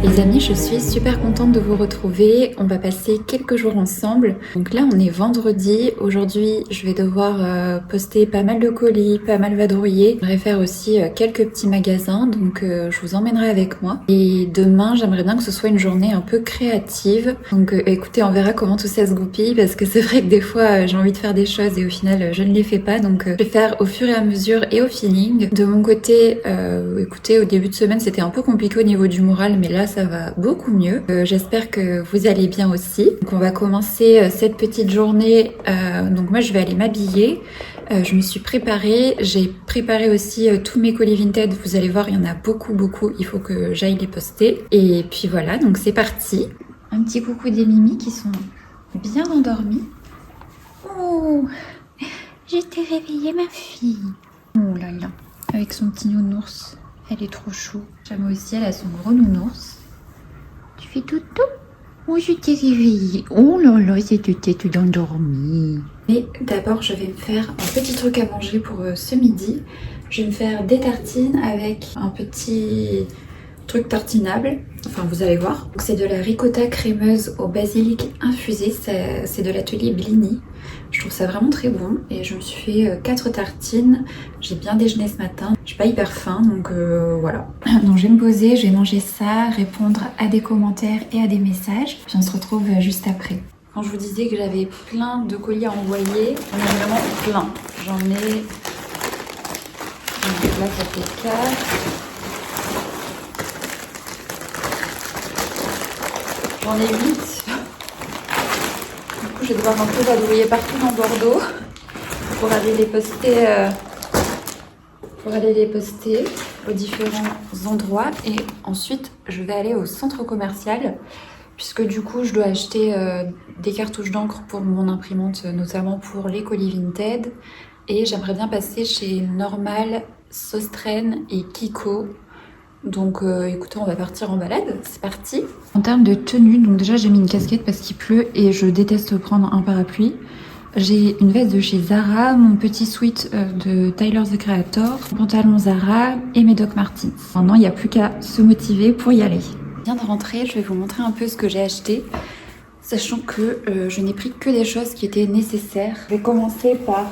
Les amis, je suis super contente de vous retrouver. On va passer quelques jours ensemble. Donc là, on est vendredi. Aujourd'hui, je vais devoir poster pas mal de colis, pas mal vadrouiller. J'aimerais faire aussi quelques petits magasins, donc je vous emmènerai avec moi. Et demain, j'aimerais bien que ce soit une journée un peu créative. Donc écoutez, on verra comment tout ça se goupille, parce que c'est vrai que des fois, j'ai envie de faire des choses et au final, je ne les fais pas. Donc je vais faire au fur et à mesure et au feeling. De mon côté, écoutez, au début de semaine, c'était un peu compliqué au niveau du moral, mais là, ça va beaucoup mieux. J'espère que vous allez bien aussi. Donc on va commencer cette petite journée. Donc moi je vais aller m'habiller. Je me suis préparée. J'ai préparé aussi tous mes colis Vinted. Vous allez voir, il y en a beaucoup. Il faut que j'aille les poster. Et puis voilà, donc c'est parti. Un petit coucou des Mimi qui sont bien endormies. Oh, je t'ai réveillée ma fille. Oh là là, avec son petit nounours. Elle est trop chou. Jamais aussi, elle a son gros nounours. Tu fais tout. Oh, je t'ai réveillée. Oh là là, c'était tout endormi. Mais d'abord, je vais me faire un petit truc à manger pour ce midi. Je vais me faire des tartines avec un petit truc tartinable. Enfin, vous allez voir. C'est de la ricotta crémeuse au basilic infusé. C'est de l'atelier Blini. Je trouve ça vraiment très bon. Et je me suis fait 4 tartines. J'ai bien déjeuné ce matin. Je suis pas hyper faim, donc voilà. Donc je vais me poser, je vais manger ça, répondre à des commentaires et à des messages. Puis on se retrouve juste après. Quand je vous disais que j'avais plein de colis à envoyer, on est vraiment plein. J'en ai... Donc là, ça fait 4. J'en ai 8. Du coup, je vais devoir un peu vadrouiller partout dans Bordeaux pour aller les poster aux différents endroits. Et ensuite, je vais aller au centre commercial puisque du coup, je dois acheter des cartouches d'encre pour mon imprimante, notamment pour les colis Vinted. Et j'aimerais bien passer chez Normal, Sostren et Kiko. Donc écoutez, on va partir en balade, c'est parti. En termes de tenue, donc déjà j'ai mis une casquette parce qu'il pleut et je déteste prendre un parapluie. J'ai une veste de chez Zara, mon petit sweat de Tyler the Creator, mon pantalon Zara et mes Doc Martens. Maintenant il n'y a plus qu'à se motiver pour y aller. Je viens de rentrer, je vais vous montrer un peu ce que j'ai acheté. Sachant que je n'ai pris que des choses qui étaient nécessaires. Je vais commencer par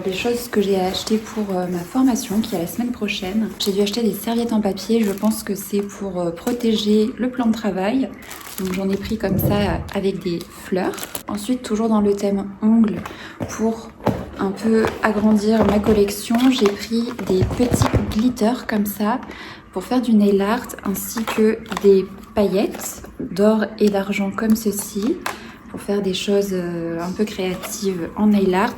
les choses que j'ai achetées pour ma formation qui est la semaine prochaine. J'ai dû acheter des serviettes en papier, je pense que c'est pour protéger le plan de travail. Donc j'en ai pris comme ça avec des fleurs. Ensuite, toujours dans le thème ongles, pour un peu agrandir ma collection, j'ai pris des petits glitters comme ça pour faire du nail art, ainsi que des paillettes d'or et d'argent comme ceci pour faire des choses un peu créatives en nail art.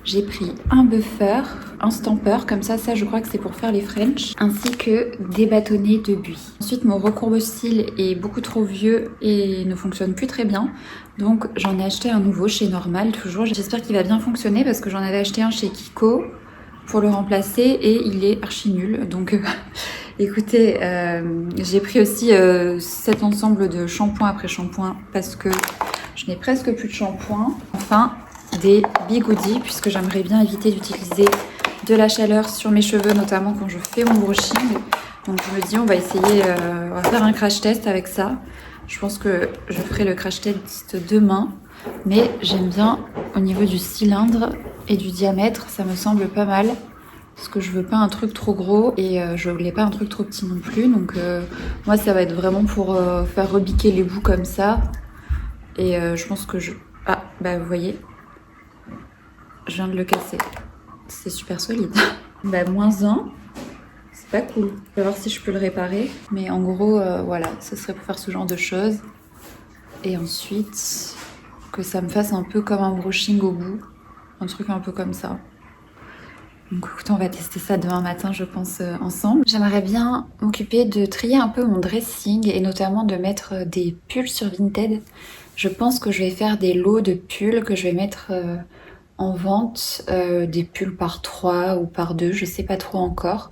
J'ai pris un buffer, un stamper comme ça je crois que c'est pour faire les French, ainsi que des bâtonnets de buis. Ensuite, mon recourbe-cils est beaucoup trop vieux et ne fonctionne plus très bien, donc j'en ai acheté un nouveau chez Normal toujours. J'espère qu'il va bien fonctionner parce que j'en avais acheté un chez Kiko pour le remplacer et il est archi nul, donc écoutez, j'ai pris aussi cet ensemble de shampoing après shampoing parce que je n'ai presque plus de shampoing. Enfin, des bigoudis puisque j'aimerais bien éviter d'utiliser de la chaleur sur mes cheveux, notamment quand je fais mon brushing. Donc je me dis, on va essayer, on va faire un crash test avec ça. Je pense que je ferai le crash test demain, mais j'aime bien au niveau du cylindre et du diamètre, ça me semble pas mal. Parce que je veux pas un truc trop gros et je voulais pas un truc trop petit non plus. Donc moi ça va être vraiment pour faire rebiquer les bouts comme ça. Et je pense que je... Ah bah vous voyez, je viens de le casser. C'est super solide. Bah -1, c'est pas cool. Je vais voir si je peux le réparer. Mais en gros voilà, ce serait pour faire ce genre de choses. Et ensuite que ça me fasse un peu comme un brushing au bout. Un truc un peu comme ça. Donc écoutez, on va tester ça demain matin, je pense, ensemble. J'aimerais bien m'occuper de trier un peu mon dressing et notamment de mettre des pulls sur Vinted. Je pense que je vais faire des lots de pulls que je vais mettre en vente, des pulls par 3 ou par 2, je sais pas trop encore.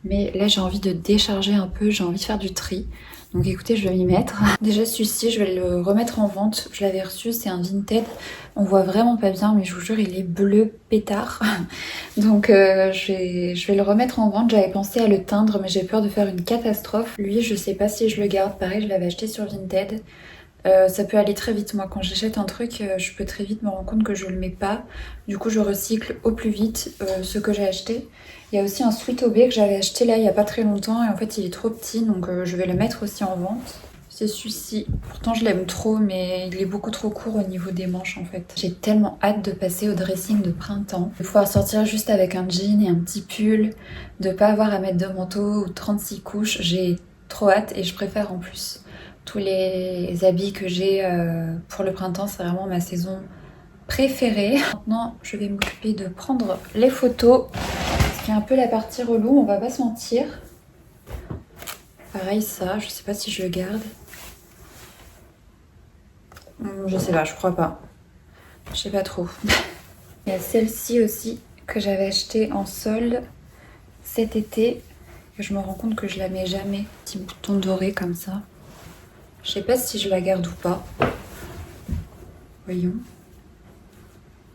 Mais là j'ai envie de décharger un peu, j'ai envie de faire du tri. Donc écoutez, je vais m'y mettre. Déjà celui-ci, je vais le remettre en vente. Je l'avais reçu, c'est un Vinted. On voit vraiment pas bien, mais je vous jure, il est bleu pétard. Donc je vais le remettre en vente. J'avais pensé à le teindre, mais j'ai peur de faire une catastrophe. Lui, je sais pas si je le garde. Pareil, je l'avais acheté sur Vinted. Ça peut aller très vite. Moi, quand j'achète un truc, je peux très vite me rendre compte que je le mets pas. Du coup, je recycle au plus vite ce que j'ai acheté. Il y a aussi un Sweet Obé que j'avais acheté là il y a pas très longtemps et en fait il est trop petit, donc je vais le mettre aussi en vente. C'est celui-ci. Pourtant je l'aime trop, mais il est beaucoup trop court au niveau des manches en fait. J'ai tellement hâte de passer au dressing de printemps, de pouvoir sortir juste avec un jean et un petit pull, de pas avoir à mettre de manteau ou 36 couches. J'ai trop hâte et je préfère en plus tous les habits que j'ai pour le printemps. C'est vraiment ma saison préférée. Maintenant je vais m'occuper de prendre les photos. C'est un peu la partie relou, on va pas se mentir. Pareil ça, je sais pas si je le garde. Je sais pas, je crois pas. Je sais pas trop. Il y a celle-ci aussi que j'avais achetée en solde cet été. Et je me rends compte que je la mets jamais. Petit bouton doré comme ça. Je sais pas si je la garde ou pas. Voyons.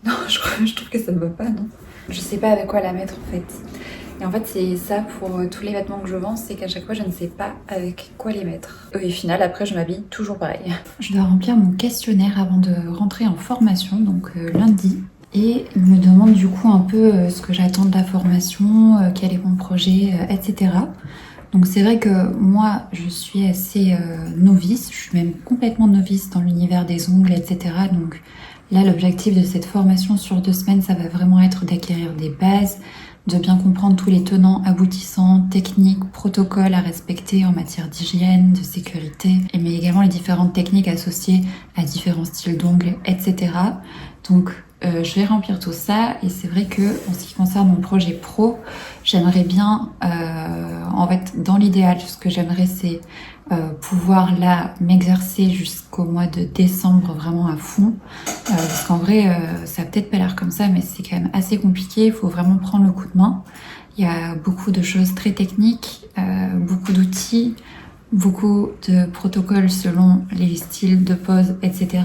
Non, je trouve que ça me va pas, non. Je sais pas avec quoi la mettre en fait. Et en fait c'est ça pour tous les vêtements que je vends, c'est qu'à chaque fois je ne sais pas avec quoi les mettre. Et au final après je m'habille toujours pareil. Je dois remplir mon questionnaire avant de rentrer en formation, donc lundi. Et il me demande du coup un peu ce que j'attends de la formation, quel est mon projet, etc. Donc c'est vrai que moi je suis assez novice, je suis même complètement novice dans l'univers des ongles, etc. Donc là l'objectif de cette formation sur 2 semaines, ça va vraiment être d'acquérir des bases, de bien comprendre tous les tenants, aboutissants, techniques, protocoles à respecter en matière d'hygiène, de sécurité, mais également les différentes techniques associées à différents styles d'ongles, etc. Donc je vais remplir tout ça et c'est vrai que en ce qui concerne mon projet pro, j'aimerais bien, en fait dans l'idéal, ce que j'aimerais c'est pouvoir là m'exercer jusqu'au mois de décembre vraiment à fond, parce qu'en vrai ça a peut-être pas l'air comme ça mais c'est quand même assez compliqué, il faut vraiment prendre le coup de main. Il y a beaucoup de choses très techniques, beaucoup d'outils, beaucoup de protocoles selon les styles de pose, etc.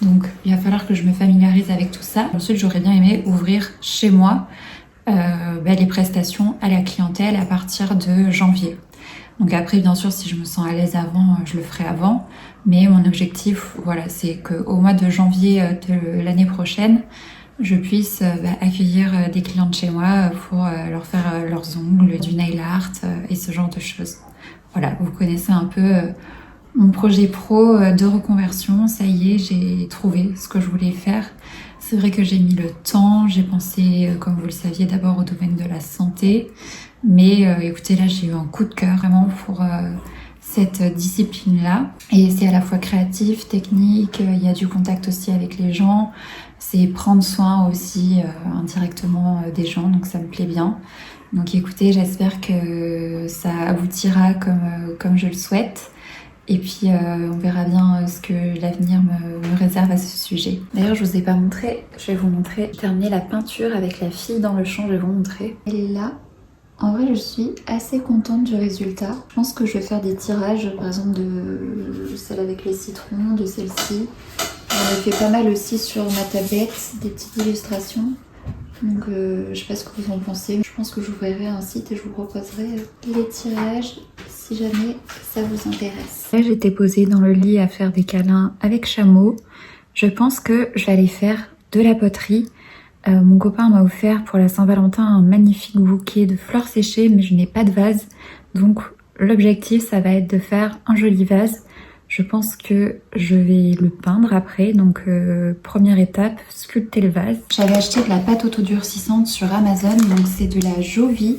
Donc il va falloir que je me familiarise avec tout ça. Ensuite j'aurais bien aimé ouvrir chez moi les prestations à la clientèle à partir de janvier. Donc après bien sûr si je me sens à l'aise avant, je le ferai avant. Mais mon objectif voilà, c'est qu'au mois de janvier de l'année prochaine, je puisse accueillir des clientes chez moi pour leur faire leurs ongles, du nail art et ce genre de choses. Voilà, vous connaissez un peu mon projet pro de reconversion. Ça y est, j'ai trouvé ce que je voulais faire. C'est vrai que j'ai mis le temps, j'ai pensé, comme vous le saviez, d'abord au domaine de la santé. Mais écoutez, là j'ai eu un coup de cœur vraiment pour cette discipline-là. Et c'est à la fois créatif, technique, il y a du contact aussi avec les gens. C'est prendre soin aussi indirectement des gens, donc ça me plaît bien. Donc écoutez, j'espère que ça aboutira comme je le souhaite. Et puis on verra bien ce que l'avenir me réserve à ce sujet. D'ailleurs je vous ai pas montré, je vais vous montrer. J'ai terminé la peinture avec la fille dans le champ, je vais vous montrer. Elle est là. En vrai je suis assez contente du résultat. Je pense que je vais faire des tirages, par exemple de celle avec les citrons, de celle-ci. J'en ai fait pas mal aussi sur ma tablette, des petites illustrations. Donc je sais pas ce que vous en pensez. Je pense que j'ouvrirai un site et je vous proposerai les tirages si jamais ça vous intéresse. Là j'étais posée dans le lit à faire des câlins avec chameau. Je pense que je vais aller faire de la poterie. Mon copain m'a offert pour la Saint-Valentin un magnifique bouquet de fleurs séchées, mais je n'ai pas de vase. Donc l'objectif ça va être de faire un joli vase. Je pense que je vais le peindre après, donc première étape, sculpter le vase. J'avais acheté de la pâte autodurcissante sur Amazon, donc c'est de la Jovi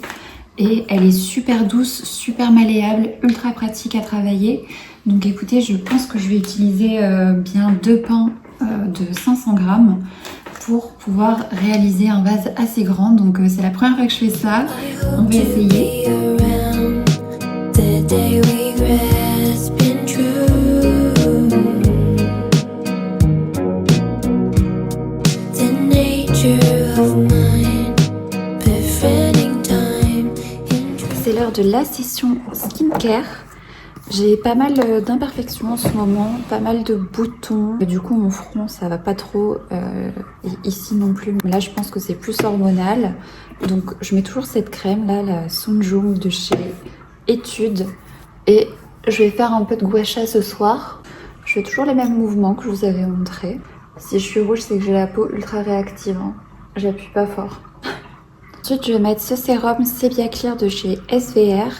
et elle est super douce, super malléable, ultra pratique à travailler. Donc écoutez, je pense que je vais utiliser bien 2 pains de 500 grammes pour pouvoir réaliser un vase assez grand. Donc c'est la première fois que je fais ça, on va essayer. C'est l'heure de la session skincare. J'ai pas mal d'imperfections en ce moment, pas mal de boutons. Du coup, mon front, ça va pas trop. Et ici non plus. Là, je pense que c'est plus hormonal. Donc, je mets toujours cette crème là, la Sunjung de chez Etude. Et je vais faire un peu de gua sha ce soir. Je fais toujours les mêmes mouvements que je vous avais montré. Si je suis rouge, c'est que j'ai la peau ultra réactive. Hein. J'appuie pas fort. Ensuite, je vais mettre ce sérum Sebia Clear de chez SVR.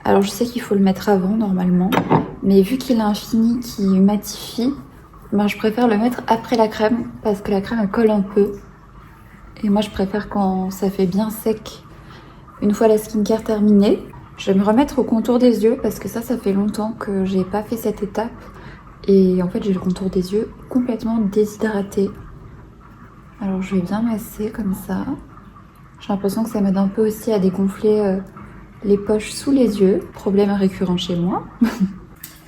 Alors je sais qu'il faut le mettre avant normalement, mais vu qu'il a un fini qui matifie, ben, je préfère le mettre après la crème parce que la crème elle colle un peu. Et moi je préfère quand ça fait bien sec. Une fois la skincare terminée, je vais me remettre au contour des yeux parce que ça fait longtemps que j'ai pas fait cette étape. Et en fait j'ai le contour des yeux complètement déshydraté. Alors je vais bien masser comme ça. J'ai l'impression que ça m'aide un peu aussi à dégonfler les poches sous les yeux, problème récurrent chez moi.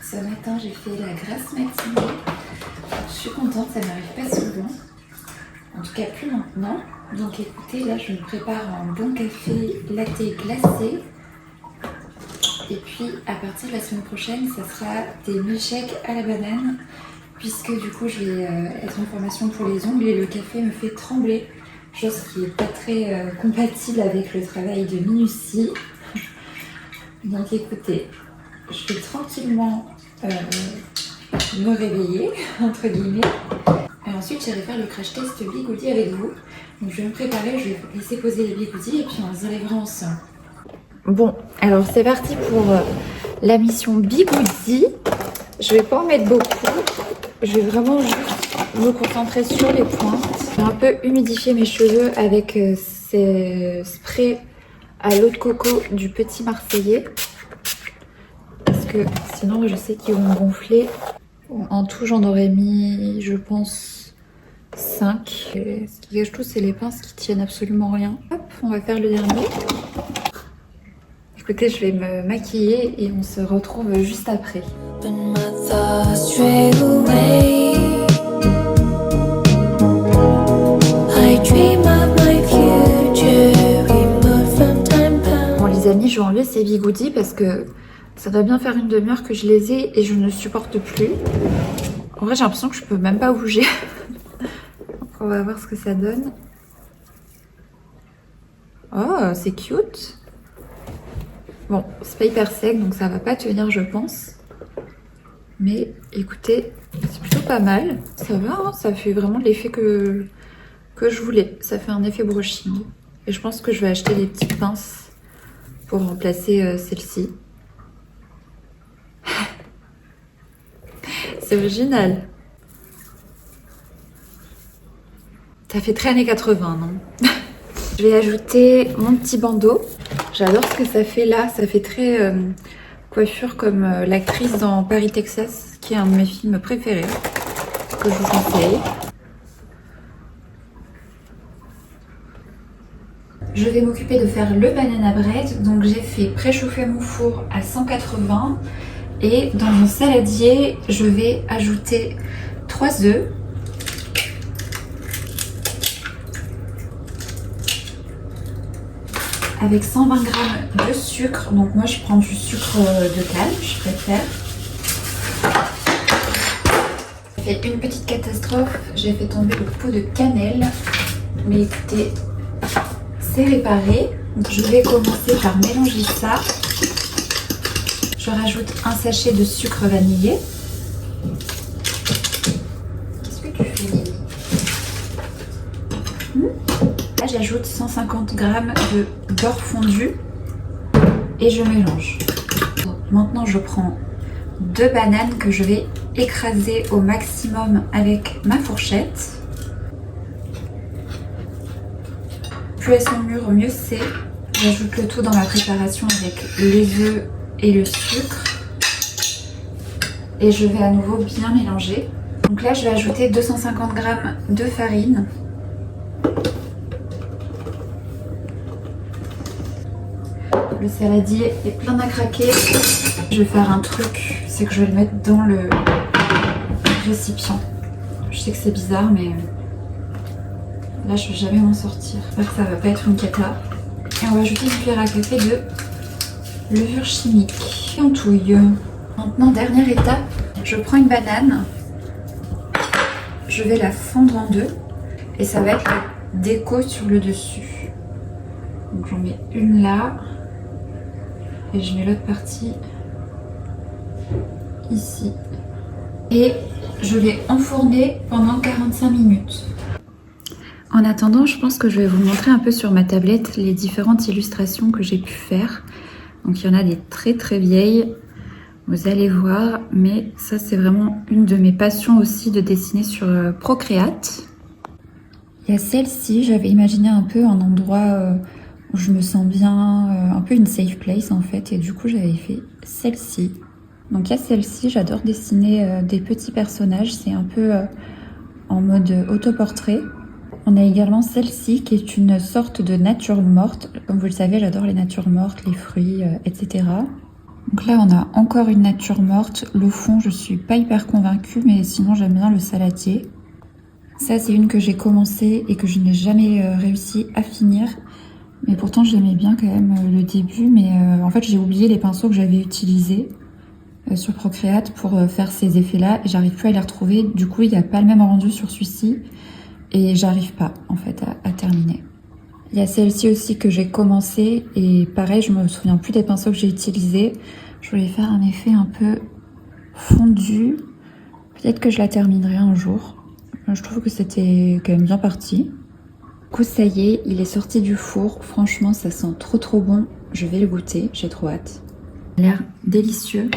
Ce matin, j'ai fait la grasse matinée. Je suis contente, ça m'arrive pas souvent. En tout cas, plus maintenant. Donc écoutez, là, je me prépare un bon café latte glacé. Et puis, à partir de la semaine prochaine, ça sera des milkshakes à la banane. Puisque du coup, je vais être en formation pour les ongles et le café me fait trembler. Chose qui n'est pas très compatible avec le travail de minutie. Donc écoutez, je vais tranquillement me réveiller, entre guillemets. Et ensuite, j'irai faire le crash test Bigoudi avec vous. Donc je vais me préparer, je vais laisser poser les bigoudis et puis on les enlèvera ensemble. Bon, alors c'est parti pour la mission Bigoudi. Je vais pas en mettre beaucoup. Je vais vraiment juste me concentrer sur les pointes. Je vais un peu humidifier mes cheveux avec ces sprays à l'eau de coco du Petit Marseillais. Parce que sinon, je sais qu'ils vont gonfler. En tout, j'en aurais mis, je pense, 5. Et ce qui gâche tout, c'est les pinces qui tiennent absolument rien. Hop, on va faire le dernier. Écoutez, je vais me maquiller et on se retrouve juste après. Bon les amis, je vais enlever ces bigoudis parce que ça doit bien faire une demi-heure que je les ai et je ne supporte plus. En vrai, j'ai l'impression que je peux même pas bouger. On va voir ce que ça donne. Oh, c'est cute. Bon, c'est pas hyper sec, donc ça va pas tenir, je pense. Mais écoutez, c'est plutôt pas mal. Ça va, hein, ça fait vraiment l'effet que je voulais. Ça fait un effet brushing. Et je pense que je vais acheter des petites pinces pour remplacer celle-ci. C'est original. Ça fait très années 80, non? Je vais ajouter mon petit bandeau. J'adore ce que ça fait là. Ça fait très coiffure comme l'actrice dans Paris, Texas, qui est un de mes films préférés, que je vous conseille. Je vais m'occuper de faire le banana bread. Donc j'ai fait préchauffer mon four à 180. Et dans mon saladier, je vais ajouter 3 œufs. Avec 120 g de sucre. Donc moi je prends du sucre de canne, je préfère. J'ai fait une petite catastrophe, j'ai fait tomber le pot de cannelle. Mais écoutez, c'est réparé. Donc je vais commencer par mélanger ça. Je rajoute un sachet de sucre vanillé. Qu'est-ce que tu fais, Lily? Là, j'ajoute 150 g de beurre fondu et je mélange. Donc, maintenant, je prends 2 bananes que je vais écraser au maximum avec ma fourchette. Plus elles sont mûres, mieux c'est. J'ajoute le tout dans ma préparation avec les œufs et le sucre. Et je vais à nouveau bien mélanger. Donc là, je vais ajouter 250 g de farine. Le saladier est plein à craquer. Je vais faire un truc, c'est que je vais le mettre dans le récipient. Je sais que c'est bizarre, mais là, je vais jamais m'en sortir. J'espère que ça va pas être une cata. Et on va ajouter une cuillère à café de levure chimique. Et on touille. Maintenant, dernière étape, je prends une banane, je vais la fendre en deux et ça va être la déco sur le dessus. Donc j'en mets une là et je mets l'autre partie ici. Et je vais enfourner pendant 45 minutes. En attendant, je pense que je vais vous montrer un peu sur ma tablette les différentes illustrations que j'ai pu faire. Donc il y en a des très très vieilles, vous allez voir, mais ça c'est vraiment une de mes passions aussi de dessiner sur Procreate. Il y a celle-ci, j'avais imaginé un peu un endroit où je me sens bien, un peu une safe place en fait, et du coup j'avais fait celle-ci. Donc il y a celle-ci, j'adore dessiner des petits personnages, c'est un peu en mode autoportrait. On a également celle-ci qui est une sorte de nature morte. Comme vous le savez, j'adore les natures mortes, les fruits, etc. Donc là, on a encore une nature morte. Le fond, je suis pas hyper convaincue, mais sinon j'aime bien le saladier. Ça, c'est une que j'ai commencé et que je n'ai jamais réussi à finir. Mais pourtant, j'aimais bien quand même le début. Mais en fait, j'ai oublié les pinceaux que j'avais utilisés sur Procreate pour faire ces effets-là. Et j'arrive plus à les retrouver. Du coup, il n'y a pas le même rendu sur celui-ci. Et j'arrive pas, en fait, à terminer. Il y a celle-ci aussi que j'ai commencé. Et pareil, je me souviens plus des pinceaux que j'ai utilisés. Je voulais faire un effet un peu fondu. Peut-être que je la terminerai un jour. Je trouve que c'était quand même bien parti. Du coup, ça y est, il est sorti du four. Franchement, ça sent trop trop bon. Je vais le goûter, j'ai trop hâte. Il a l'air délicieux.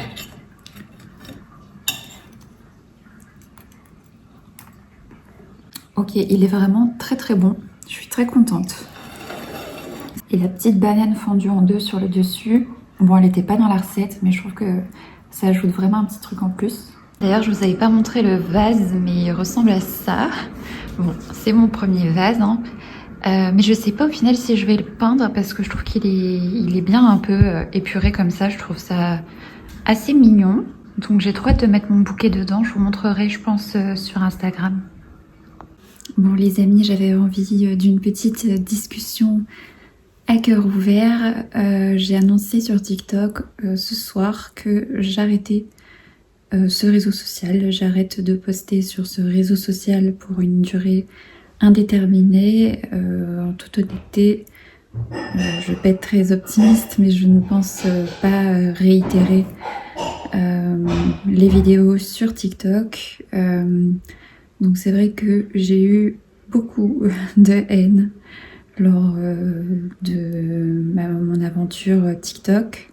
Ok, il est vraiment très très bon. Je suis très contente. Et la petite banane fendue en deux sur le dessus. Bon, elle n'était pas dans la recette, mais je trouve que ça ajoute vraiment un petit truc en plus. D'ailleurs, je vous avais pas montré le vase, mais il ressemble à ça. Bon, c'est mon premier vase, hein. Mais je sais pas au final si je vais le peindre parce que je trouve qu'il est bien un peu épuré comme ça. Je trouve ça assez mignon. Donc j'ai trop hâte de mettre mon bouquet dedans. Je vous montrerai, je pense, sur Instagram. Bon les amis, j'avais envie d'une petite discussion à cœur ouvert. J'ai annoncé sur TikTok ce soir que j'arrêtais ce réseau social. J'arrête de poster sur ce réseau social pour une durée indéterminée. En toute honnêteté, je vais pas être très optimiste, mais je ne pense pas réitérer les vidéos sur TikTok. Donc c'est vrai que j'ai eu beaucoup de haine lors de mon aventure TikTok.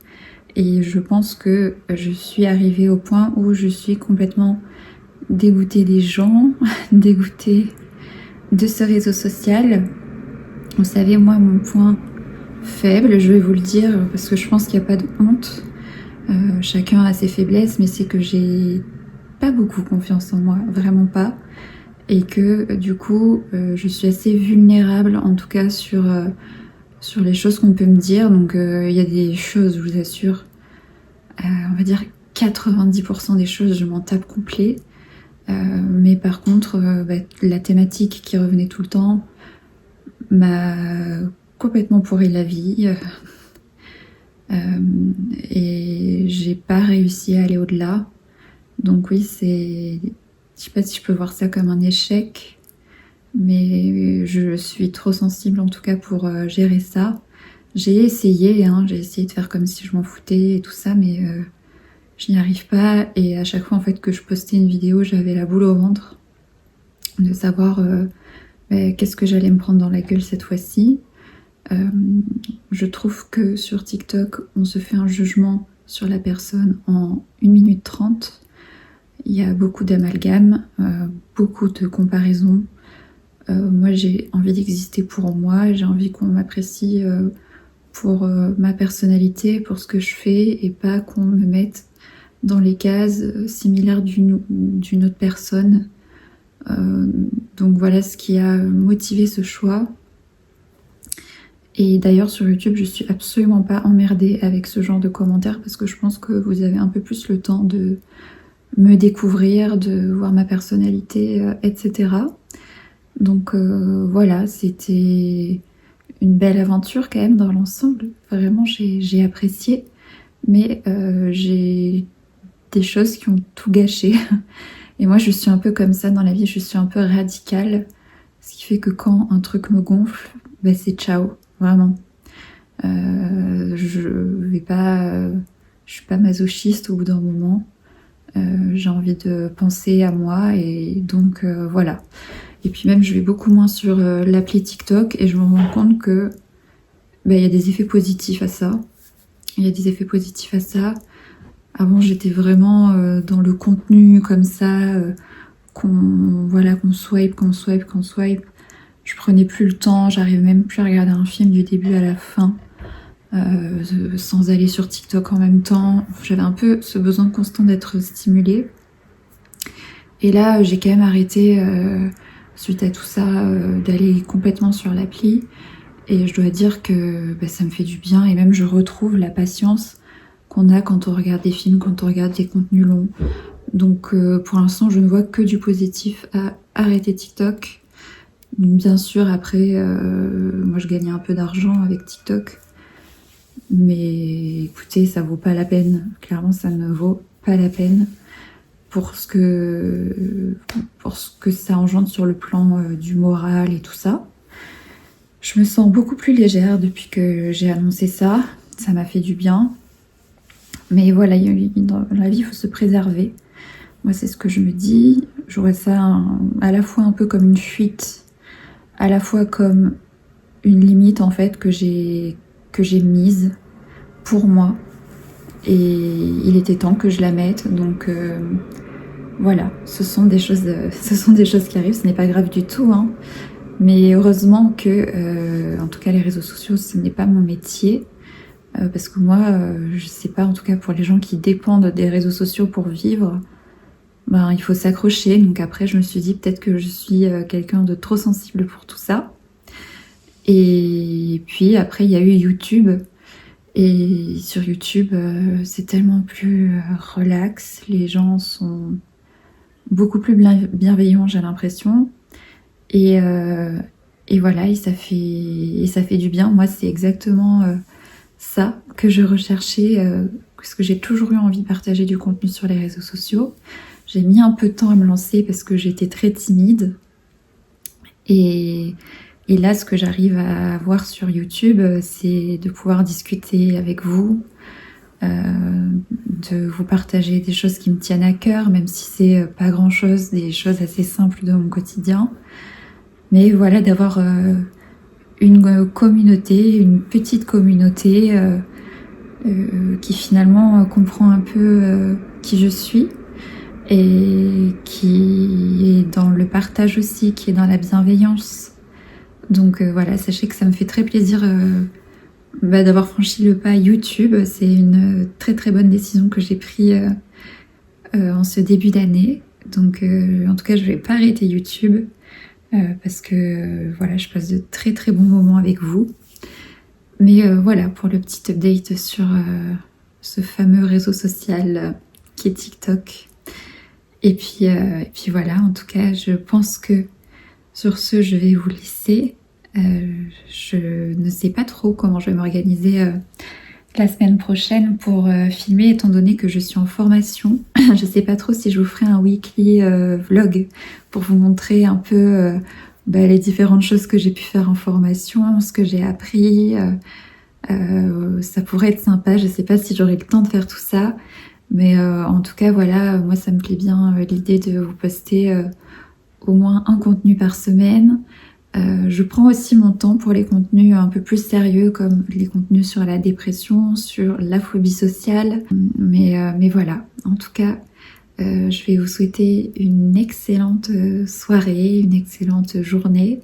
Et je pense que je suis arrivée au point où je suis complètement dégoûtée des gens, dégoûtée de ce réseau social. Vous savez, moi, mon point faible, je vais vous le dire, parce que je pense qu'il n'y a pas de honte. Chacun a ses faiblesses, mais c'est que j'ai pas beaucoup confiance en moi, vraiment pas. Et que du coup, je suis assez vulnérable, en tout cas sur les choses qu'on peut me dire. Donc il y a des choses, je vous assure, on va dire 90% des choses, je m'en tape complet. Mais par contre, la thématique qui revenait tout le temps m'a complètement pourri la vie. Et j'ai pas réussi à aller au-delà. Donc oui, je sais pas si je peux voir ça comme un échec, mais je suis trop sensible en tout cas pour gérer ça. J'ai essayé, hein, j'ai essayé de faire comme si je m'en foutais et tout ça, mais je n'y arrive pas. Et à chaque fois en fait que je postais une vidéo, j'avais la boule au ventre de savoir qu'est-ce que j'allais me prendre dans la gueule cette fois-ci. Je trouve que sur TikTok, on se fait un jugement sur la personne en 1 minute 30. Il y a beaucoup d'amalgames, beaucoup de comparaisons. Moi, j'ai envie d'exister pour moi, j'ai envie qu'on m'apprécie pour ma personnalité, pour ce que je fais, et pas qu'on me mette dans les cases similaires d'une autre personne. Donc voilà ce qui a motivé ce choix. Et d'ailleurs sur YouTube, je suis absolument pas emmerdée avec ce genre de commentaires parce que je pense que vous avez un peu plus le temps de me découvrir, de voir ma personnalité, etc. Donc voilà, c'était une belle aventure quand même dans l'ensemble. Vraiment, j'ai apprécié, mais j'ai des choses qui ont tout gâché. Et moi, je suis un peu comme ça dans la vie, je suis un peu radicale. Ce qui fait que quand un truc me gonfle, bah c'est ciao, vraiment. Je suis pas masochiste au bout d'un moment. J'ai envie de penser à moi et donc voilà. Et puis même, je vais beaucoup moins sur l'appli TikTok et je me rends compte que bah, y a des effets positifs à ça. Il y a des effets positifs à ça. Avant, j'étais vraiment dans le contenu comme ça, qu'on swipe, qu'on swipe, qu'on swipe. Je prenais plus le temps, j'arrivais même plus à regarder un film du début à la fin, sans aller sur TikTok en même temps. J'avais un peu ce besoin constant d'être stimulée. Et là, j'ai quand même arrêté, suite à tout ça, d'aller complètement sur l'appli. Et je dois dire que bah, ça me fait du bien. Et même, je retrouve la patience qu'on a quand on regarde des films, quand on regarde des contenus longs. Donc, pour l'instant, je ne vois que du positif à arrêter TikTok. Bien sûr, après, moi, je gagnais un peu d'argent avec TikTok. Mais écoutez, ça vaut pas la peine. Clairement, ça ne vaut pas la peine pour ce que ça engendre sur le plan du moral et tout ça. Je me sens beaucoup plus légère depuis que j'ai annoncé ça. Ça m'a fait du bien. Mais voilà, dans la vie, il faut se préserver. Moi, c'est ce que je me dis. Je vois ça à la fois un peu comme une fuite, à la fois comme une limite en fait que j'ai mise pour moi. Et il était temps que je la mette. Donc voilà, ce sont des choses qui arrivent. Ce n'est pas grave du tout, hein. Mais heureusement que, en tout cas, les réseaux sociaux, ce n'est pas mon métier. Parce que moi, je sais pas, en tout cas pour les gens qui dépendent des réseaux sociaux pour vivre, ben, il faut s'accrocher. Donc après, je me suis dit peut-être que je suis quelqu'un de trop sensible pour tout ça. Et puis après, il y a eu YouTube. Et sur YouTube, c'est tellement plus relax. Les gens sont beaucoup plus bienveillants, j'ai l'impression. Et voilà, et ça fait du bien. Moi, c'est exactement ça que je recherchais, parce que j'ai toujours eu envie de partager du contenu sur les réseaux sociaux. J'ai mis un peu de temps à me lancer parce que j'étais très timide. Et là, ce que j'arrive à voir sur YouTube, c'est de pouvoir discuter avec vous, de vous partager des choses qui me tiennent à cœur, même si c'est pas grand-chose, des choses assez simples de mon quotidien. Mais voilà, d'avoir une communauté, une petite communauté qui finalement comprend un peu qui je suis et qui est dans le partage aussi, qui est dans la bienveillance. Donc voilà, sachez que ça me fait très plaisir d'avoir franchi le pas YouTube. C'est une très très bonne décision que j'ai prise en ce début d'année. Donc en tout cas, je vais pas arrêter YouTube. Parce que voilà, je passe de très très bons moments avec vous. Mais voilà, pour le petit update sur ce fameux réseau social qui est TikTok. Et puis voilà, en tout cas, je pense que sur ce, je vais vous laisser. Je ne sais pas trop comment je vais m'organiser la semaine prochaine pour filmer, étant donné que je suis en formation. Je sais pas trop si je vous ferai un weekly vlog pour vous montrer un peu les différentes choses que j'ai pu faire en formation, ce que j'ai appris. Ça pourrait être sympa. Je sais pas si j'aurai le temps de faire tout ça, mais en tout cas voilà, moi ça me plaît bien l'idée de vous poster au moins un contenu par semaine. Je prends aussi mon temps pour les contenus un peu plus sérieux, comme les contenus sur la dépression, sur la phobie sociale. Mais voilà, en tout cas, je vais vous souhaiter une excellente soirée, une excellente journée.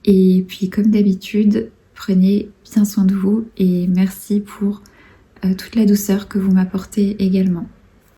Et puis comme d'habitude, prenez bien soin de vous et merci pour toute la douceur que vous m'apportez également.